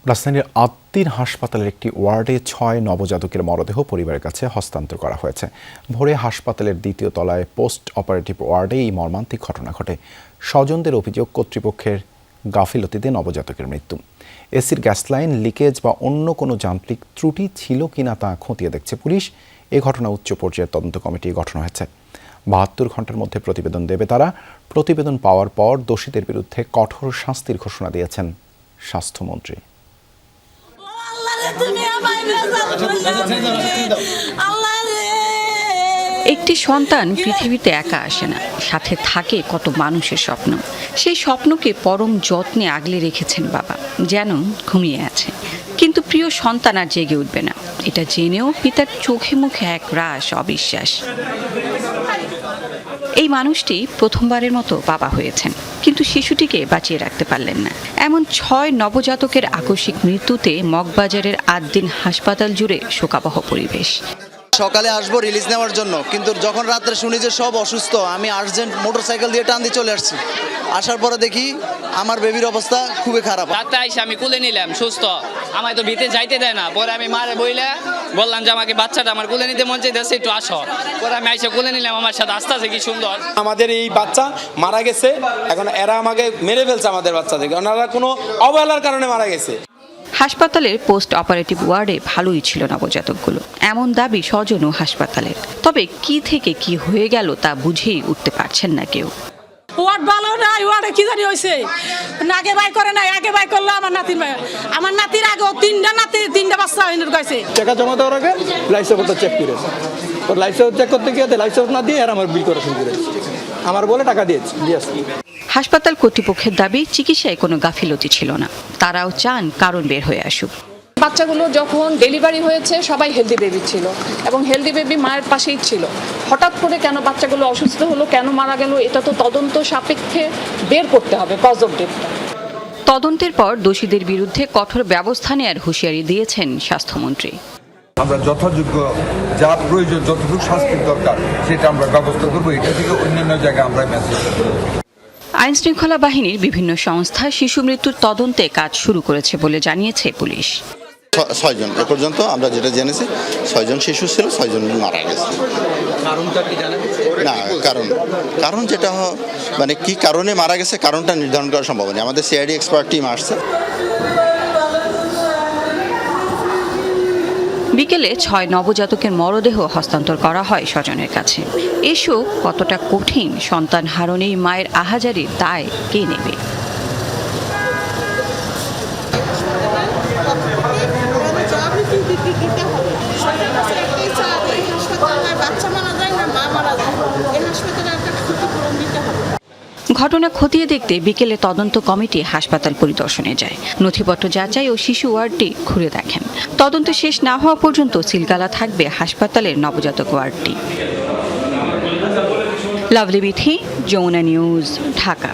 রাজধানীর আদ্দিন হাসপাতালের একটি ওয়ার্ডে ৬ নবজাতকের মরদেহ পরিবারের কাছে হস্তান্তর করা হয়েছে। ভোরে হাসপাতালের দ্বিতীয় তলায় পোস্ট অপারেটিভ ওয়ার্ডে এই মর্মান্তিক ঘটনা ঘটে। স্বজনদের অভিযোগ, কর্তৃপক্ষের গাফিলতিতে নবজাতকের মৃত্যু। এসির গ্যাস লাইন লিকেজ বা অন্য কোনো যান্ত্রিক ত্রুটি ছিল কিনা তা খতিয়ে দেখছে পুলিশ। এ ঘটনা উচ্চ পর্যায়ের তদন্ত কমিটি গঠন হয়েছে। ৭২ ঘন্টার মধ্যে প্রতিবেদন দেবে তারা। প্রতিবেদন পাওয়ার পর দোষীদের বিরুদ্ধে কঠোর শাস্তির ঘোষণা দিয়েছেন স্বাস্থ্যমন্ত্রী। একটি সন্তান পৃথিবীতে একা আসে না, সাথে থাকে কত মানুষের স্বপ্ন। সেই স্বপ্নকে পরম যত্নে আগলে রেখেছেন বাবা, যেন ঘুমিয়ে আছে। কিন্তু প্রিয় সন্তান আর জেগে উঠবে না, এটা জেনেও পিতার চোখে মুখে এক রাশ অবিশ্বাস। এই মানুষটি প্রথমবারের মতো বাবা হয়েছেন, কিন্তু শিশুটিকে বাঁচিয়ে রাখতে পারলেন না। এমন ৬ নবজাতকের আকস্মিক মৃত্যুতে মগবাজারের আদ্দিন হাসপাতাল জুড়ে শোকাবহ পরিবেশ। সকালে আসবো রিলিজ নেওয়ার জন্য, কিন্তু যখন রাত্রে শুনি যে সব অসুস্থ, আমি আর্জেন্ট মোটরসাইকেল দিয়ে টান দিয়ে চলে আসছি। আসার পরে দেখি আমার বেবির অবস্থা খুবই খারাপ। রাতে আইসা আমি কুলে নিলাম, সুস্থ। আমায় তো ভিতে যাইতে দেয় না। পরে আমি মারে বইলে বললাম যে আমাকে বাচ্চাটা আমার কুলে নিতে মন চাইতেছে, একটু আসো। পরে আমি আইসা কুলে নিলাম, আমার সাথে আস্তে আস্তে কি সুন্দর। আমাদের এই বাচ্চা মারা গেছে, এখন এরা আমাকে মেরে ফেলছে আমাদের বাচ্চাদেরকে, ওনারা কোনো অবহেলার কারণে মারা গেছে। হাসপাতালের পোস্ট অপারেটিভ ওয়ার্ডে ভালোই ছিল নবজাতকগুলো, এমন দাবি স্বজন ও হাসপাতালের। তবে কি থেকে কি হয়ে গেল তা বুঝেই উঠতে পারছেন না কেউ। ওয়ার্ড ভালো না, ওয়ার্ডে কি জানি হয়েছে, আগে বাই করে নাই, আগে বাই করলো আমার নাতির আগে তিনটা বাচ্চা হইনের গাইছে। টাকা জমা দেওয়ার আগে লাইফ সাপোর্টটা চেক করে, ওর লাইফ সাপোর্ট চেক করতে গিয়ে লাইফ সাপোর্ট না দিয়ে আর আমার বিল করা শুরু করেছে। আমার বলে টাকা দিয়েছি। হাসপাতাল কর্তৃপক্ষের দাবি চিকিৎসায় কোনো গাফিলতি ছিল না, তারাও চান কারণ বের হয়ে আসুক। বাচ্চাগুলো যখন ডেলিভারি হয়েছে সবাই হেলদি বেবি ছিল এবং হেলদি বেবি মায়ের পাশেই ছিল। হঠাৎ করে কেন বাচ্চাগুলো অসুস্থ হলো, কেন মারা গেল, এটা তো তদন্ত সাপেক্ষে বের করতে হবে কজ অফ ডেথটা। তদন্তের পর দোষীদের বিরুদ্ধে কঠোর ব্যবস্থা নেওয়ার হুঁশিয়ারি দিয়েছেন স্বাস্থ্যমন্ত্রী। আমরা যথাযোগ্য যা প্রয়োজন, যতটুকু শাস্তির দরকার সেটা আমরা ব্যবস্থা করবো। এটা থেকে অন্যান্য জায়গায় আমরা মেসেজ করবো। আইন শৃঙ্খলা বাহিনীর বিভিন্ন সংস্থা শিশু মৃত্যুর তদন্তে কাজ শুরু করেছে বলে জানিয়েছে পুলিশ। ৬ জন এ পর্যন্ত আমরা যেটা জেনেছি, ৬ জন শিশু ছিল, ৬ জন মারা গেছে। কারণটা কি জানা গেছে? না, কারণ যেটা মানে কি কারণে মারা গেছে কারণটা নির্ধারণ করা সম্ভব নয়। আমাদের সিআইডি এক্সপার্ট টিম আসছে। বিকেলে ৬ নবজাতকের মরদেহ হস্তান্তর করা হয় স্বজনের কাছে। এসো কতটা কঠিন, সন্তান হারানোই মায়ের আহাজারির দায় কে নেবে? ঘটনা খতিয়ে দেখতে বিকেলে তদন্ত কমিটি হাসপাতাল পরিদর্শনে যায়, নথিপত্র যাচাই ও শিশু ওয়ার্ডটি ঘুরে দেখেন। তদন্ত শেষ না হওয়া পর্যন্ত সিলগালা থাকবে হাসপাতালের নবজাতক ওয়ার্ডটি। লাভলি বিথি, যমুনা নিউজ, ঢাকা।